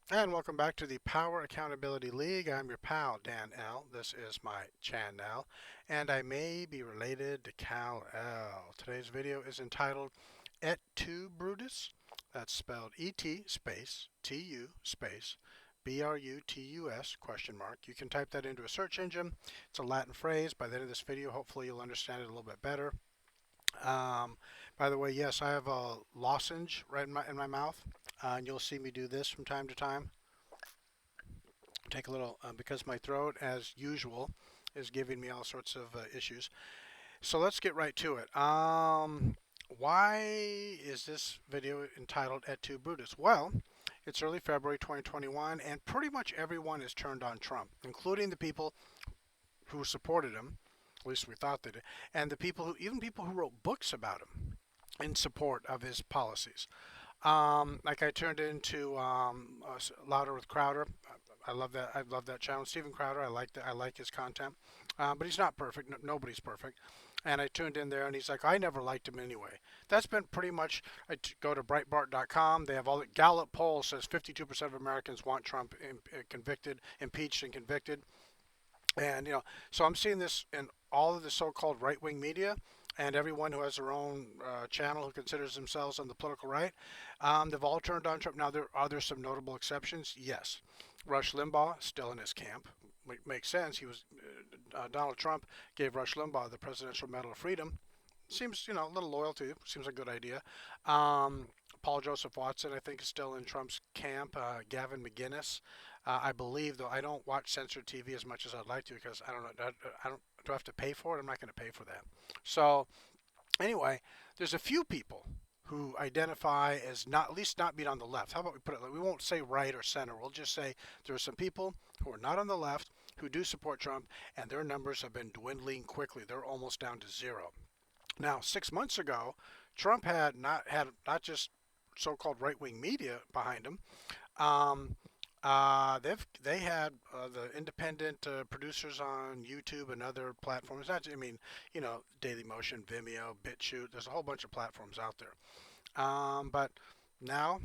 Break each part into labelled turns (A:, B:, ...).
A: And welcome back to the Power Accountability League. I'm your pal, Dan L. This is my channel, and I may be related to Cal L. Today's video is entitled Et Tu Brutus. That's spelled E-T space T-U space B-R-U-T-U-S question mark. You can type that into a search engine. It's a Latin phrase. By the end of this video, hopefully you'll understand it a little bit better. Um, by the way, yes, I have a lozenge right in my mouth, and you'll see me do this from time to time. Take a little, because my throat, as usual, is giving me all sorts of issues. So let's get right to it. Why is this video entitled Et Tu Brutus? Well, it's early February 2021, and pretty much everyone is turned on Trump, including the people who supported him. At least we thought they did, and the people who, even people who wrote books about him in support of his policies. Like I turned into Louder with Crowder. I love that. I love that channel. Stephen Crowder. I like that. I like his content, but he's not perfect. No, nobody's perfect. And I tuned in there, and he's like, I never liked him anyway. That's been pretty much. Go to Breitbart.com. They have all the Gallup poll says 52% of Americans want Trump convicted, impeached, and convicted. And so I'm seeing this in all of the so-called right-wing media, and everyone who has their own channel who considers themselves on the political right. They've all turned on Trump. Now, there some notable exceptions. Yes, Rush Limbaugh still in his camp. Makes sense. He was Donald Trump gave Rush Limbaugh the Presidential Medal of Freedom. Seems a little loyalty. Seems a good idea. Um, Paul Joseph Watson, I think, is still in Trump's camp. Gavin McInnes, I believe, though I don't watch censored TV as much as I'd like to because I don't know. I don't. Do I have to pay for it? I'm not going to pay for that. So anyway, there's a few people who identify as not, at least not being on the left. How about we put it? We won't say right or center. We'll just say there are some people who are not on the left who do support Trump, and their numbers have been dwindling quickly. They're almost down to zero. Now, 6 months ago, Trump had not just so-called right-wing media behind him. Um, they had the independent producers on YouTube and other platforms. Not, I mean, Daily Motion, Vimeo, BitChute. There's a whole bunch of platforms out there. But now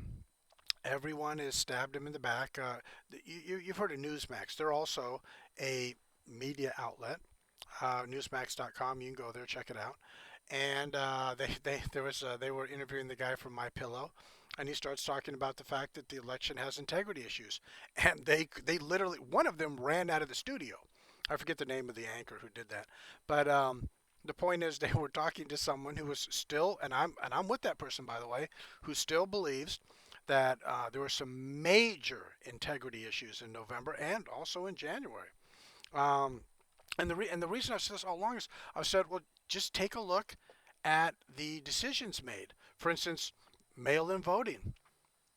A: everyone is stabbed him in the back. You've heard of Newsmax. They're also a media outlet. Newsmax.com. You can go there, check it out. And they were interviewing the guy from My Pillow, and he starts talking about the fact that the election has integrity issues, and they literally, one of them ran out of the studio. I forget the name of the anchor who did that, but the point is they were talking to someone who was still, and I'm with that person, by the way, who still believes that there were some major integrity issues in November and also in January. Um, and the reason I've said this all along is I've said, well, just take a look at the decisions made. For instance, mail-in voting.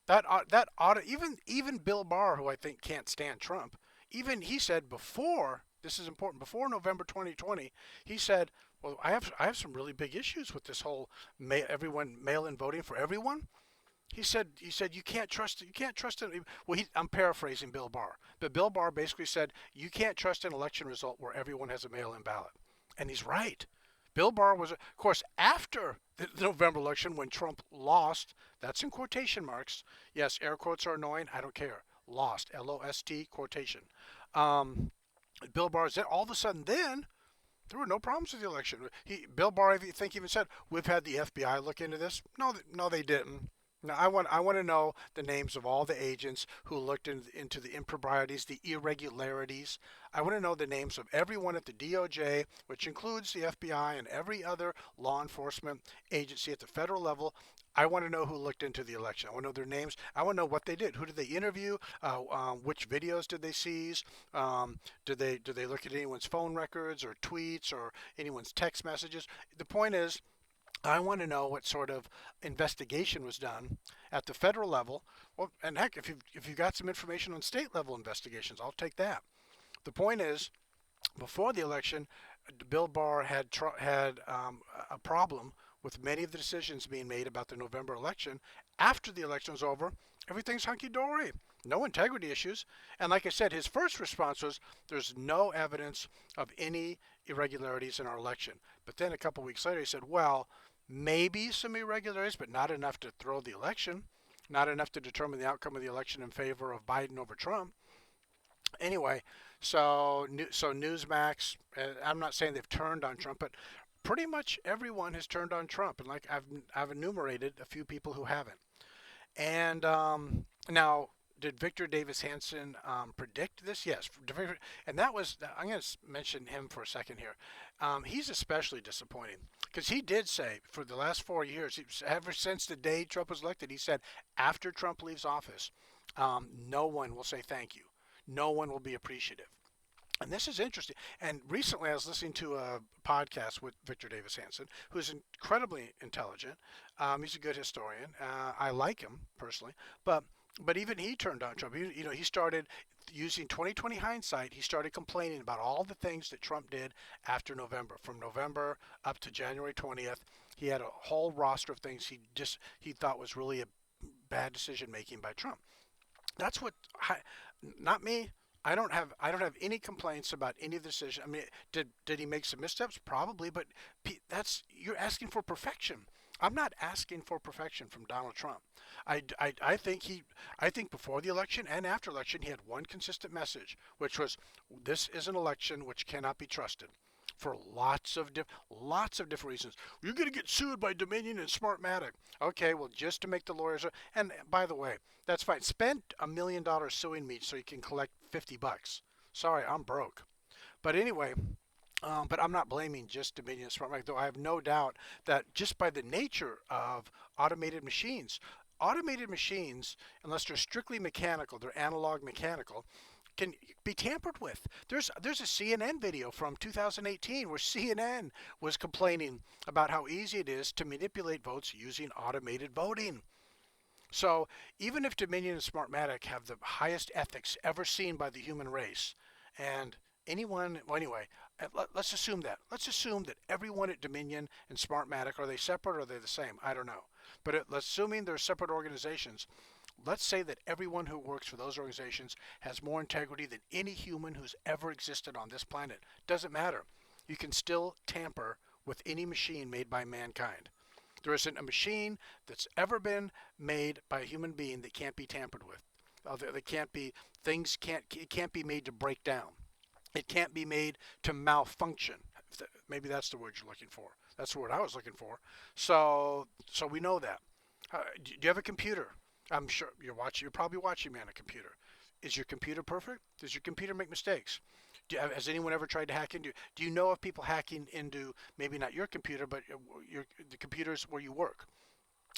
A: That ought to, even Bill Barr, who I think can't stand Trump, even he said before, this is important, before November 2020, he said, well, I have some really big issues with this whole everyone mail-in voting for everyone. He said you can't trust it. Well, I'm paraphrasing Bill Barr, but Bill Barr basically said you can't trust an election result where everyone has a mail-in ballot, and he's right. Bill Barr was, of course, after the November election when Trump lost. That's in quotation marks. Yes, air quotes are annoying. I don't care. Lost, L-O-S-T quotation. Um, Bill Barr said all of a sudden then there were no problems with the election. Bill Barr, I think, even said we've had the FBI look into this. No, no, they didn't. Now, I want to know the names of all the agents who looked into the improprieties, the irregularities. I want to know the names of everyone at the DOJ, which includes the FBI and every other law enforcement agency at the federal level. I want to know who looked into the election. I want to know their names. I want to know what they did. Who did they interview? Which videos did they seize? Did they look at anyone's phone records or tweets or anyone's text messages? The point is, I want to know what sort of investigation was done at the federal level. Well, and heck, if you've got some information on state level investigations, I'll take that. The point is, before the election, Bill Barr had a problem with many of the decisions being made about the November election. After the election was over, everything's hunky dory. No integrity issues. And like I said, his first response was there's no evidence of any irregularities in our election. But then a couple weeks later, he said, well, maybe some irregularities, but not enough to throw the election. not enough to determine the outcome of the election in favor of Biden over Trump. Anyway, so Newsmax, I'm not saying they've turned on Trump, but pretty much everyone has turned on Trump, and like I've enumerated a few people who haven't. And now, did Victor Davis Hanson predict this? Yes, and that was. I'm going to mention him for a second here. He's especially disappointing because he did say for the last 4 years, ever since the day Trump was elected, he said after Trump leaves office, no one will say thank you, no one will be appreciative. And this is interesting. And recently, I was listening to a podcast with Victor Davis Hanson, who's incredibly intelligent. He's a good historian. I like him personally, but even he turned on Trump. He started using 2020 hindsight. He started complaining about all the things that Trump did after November, from November up to January 20th. He had a whole roster of things he thought was really a bad decision making by Trump. That's what, not me. I don't have any complaints about any of the decision. I mean, did he make some missteps? Probably, but you're asking for perfection. I'm not asking for perfection from Donald Trump. I think before the election and after election he had one consistent message, which was this is an election which cannot be trusted for lots of different reasons. You're going to get sued by Dominion and Smartmatic. Okay, well, just to make the lawyers. And by the way, that's fine. Spend $1 million suing me so you can collect $50. Sorry, I'm broke. But anyway, but I'm not blaming just Dominion and Smartmatic, though I have no doubt that just by the nature of automated machines, unless they're strictly mechanical, they're analog mechanical, can be tampered with. There's a CNN video from 2018 where CNN was complaining about how easy it is to manipulate votes using automated voting. So even if Dominion and Smartmatic have the highest ethics ever seen by the human race, and well, anyway, let's assume that. Let's assume that everyone at Dominion and Smartmatic, are they separate or are they the same? I don't know. But let's assuming they're separate organizations. Let's say that everyone who works for those organizations has more integrity than any human who's ever existed on this planet. Doesn't matter. You can still tamper with any machine made by mankind. There isn't a machine that's ever been made by a human being that can't be tampered with. It can't be made to break down. It can't be made to malfunction. Maybe that's the word you're looking for. That's the word I was looking for. So we know that. Do you have a computer? I'm sure you're probably watching me on a computer. Is your computer perfect? Does your computer make mistakes? Has anyone ever tried to hack into? Do you know of people hacking into maybe not your computer, but the computers where you work?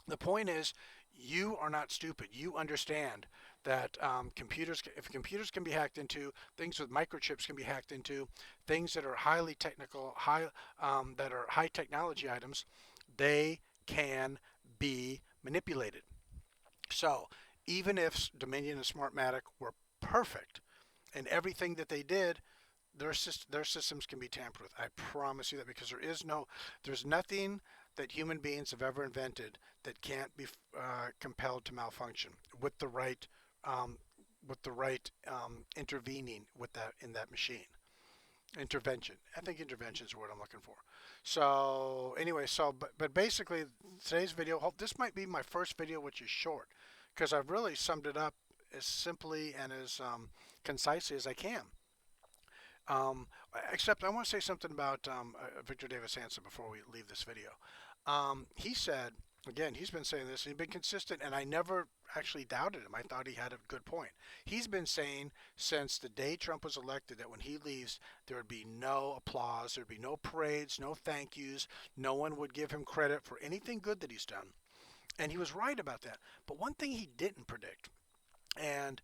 A: The point is, you are not stupid. You understand that if computers can be hacked into, things with microchips can be hacked into, things that are highly technical, that are high technology items, they can be manipulated. So even if Dominion and Smartmatic were perfect in everything that they did, their systems can be tampered with. I promise you that, because there's nothing that human beings have ever invented that can't be compelled to malfunction with the right intervening with that in that machine. Intervention. I think intervention is the word I'm looking for. So anyway, but basically today's video, this might be my first video which is short, because I've really summed it up as simply and as concisely as I can. Except I want to say something about Victor Davis Hanson before we leave this video. He said, again, he's been saying this, and he's been consistent, and I never actually doubted him. I thought he had a good point. He's been saying since the day Trump was elected that when he leaves, there would be no applause, there would be no parades, no thank yous, no one would give him credit for anything good that he's done. And he was right about that. But one thing he didn't predict, and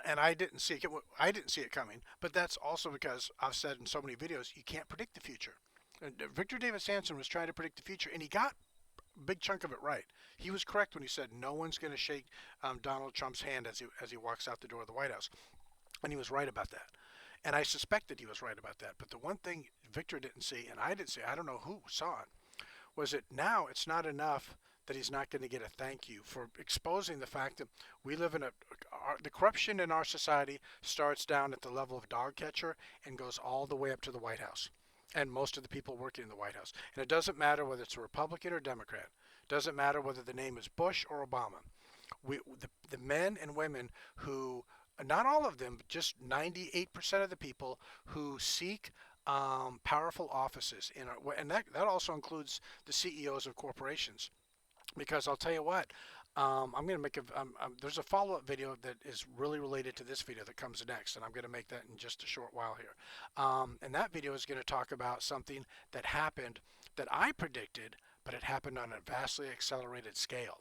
A: and I didn't see it coming, but that's also because I've said in so many videos, you can't predict the future. Victor Davis Hanson was trying to predict the future, and he got a big chunk of it right. He was correct when he said no one's going to shake Donald Trump's hand as he walks out the door of the White House, and he was right about that. And I suspected he was right about that. But the one thing Victor didn't see, and I didn't see, I don't know who saw it, was that now it's not enough that he's not going to get a thank you for exposing the fact that we live in the corruption in our society starts down at the level of dog catcher and goes all the way up to the White House and most of the people working in the White House. And it doesn't matter whether it's a Republican or Democrat. It doesn't matter whether the name is Bush or Obama. The men and women who, not all of them, but just 98% of the people who seek powerful offices in our, and that also includes the CEOs of corporations. Because I'll tell you what, I'm going to make there's a follow-up video that is really related to this video that comes next, and I'm going to make that in just a short while here. And that video is going to talk about something that happened that I predicted, but it happened on a vastly accelerated scale.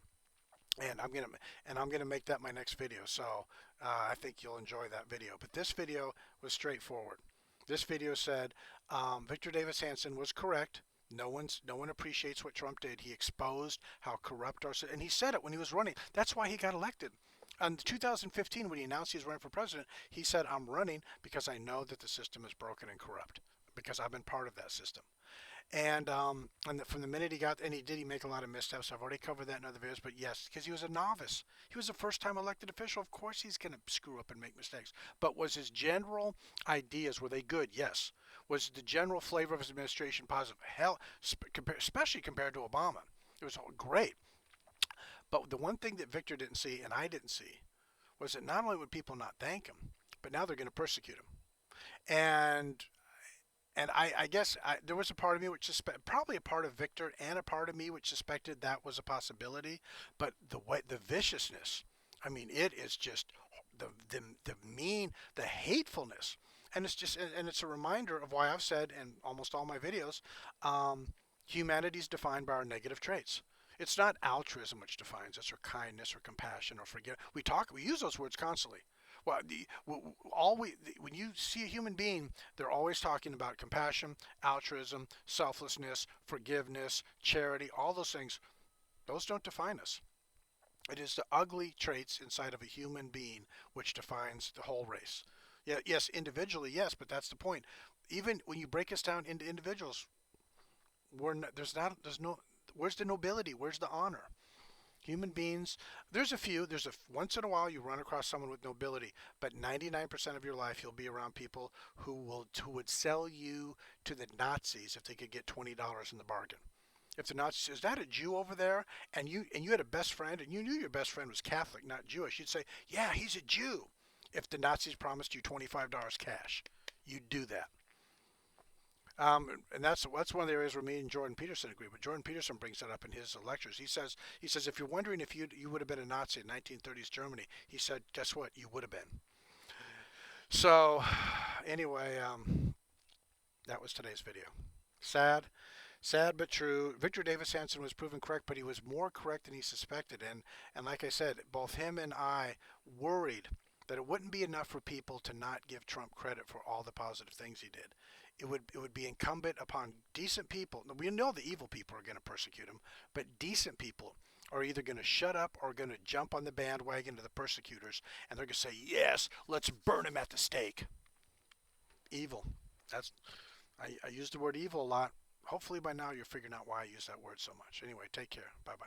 A: And I'm gonna make that my next video. So I think you'll enjoy that video. But this video was straightforward. This video said Victor Davis Hanson was correct. No one appreciates what Trump did. He exposed how corrupt our, and he said it when he was running. That's why he got elected. In 2015, when he announced he was running for president, he said, "I'm running because I know that the system is broken and corrupt, because I've been part of that system." And from the minute he got, and he make a lot of missteps. I've already covered that in other videos, but yes, because he was a novice. He was a first-time elected official. Of course he's going to screw up and make mistakes. But was his general ideas, were they good? Yes. Was the general flavor of his administration positive? Hell, especially compared to Obama. It was great. But the one thing that Victor didn't see, and I didn't see, was that not only would people not thank him, but now they're going to persecute him. And I guess there was a part of me which probably a part of Victor and a part of me which suspected that was a possibility. But the viciousness, I mean, it is just the mean, the hatefulness, and it's a reminder of why I've said in almost all my videos, humanity is defined by our negative traits. It's not altruism which defines us, or kindness, or compassion, or forgiveness. We use those words constantly. Well, when you see a human being, they're always talking about compassion, altruism, selflessness, forgiveness, charity, all those things. Those don't define us. It is the ugly traits inside of a human being which defines the whole race. Yeah, yes, individually, yes, but that's the point. Even when you break us down into individuals, there's no, where's the nobility? Where's the honor? Human beings, there's once in a while you run across someone with nobility, but 99% of your life you'll be around people who would sell you to the Nazis if they could get $20 in the bargain. If the Nazis, is that a Jew over there? And you had a best friend, and you knew your best friend was Catholic, not Jewish. You'd say, yeah, he's a Jew. If the Nazis promised you $25 cash, you'd do that. And that's one of the areas where me and Jordan Peterson agree. But Jordan Peterson brings that up in his lectures. He says if you're wondering if you would have been a Nazi in 1930s Germany, he said, guess what? You would have been. So anyway, that was today's video. Sad but true. Victor Davis Hanson was proven correct, but he was more correct than he suspected. And like I said, both him and I worried that it wouldn't be enough for people to not give Trump credit for all the positive things he did. It would be incumbent upon decent people. We know the evil people are going to persecute him, but decent people are either going to shut up or going to jump on the bandwagon to the persecutors, and they're going to say, yes, let's burn him at the stake. Evil. I use the word evil a lot. Hopefully by now you're figuring out why I use that word so much. Anyway, take care. Bye-bye.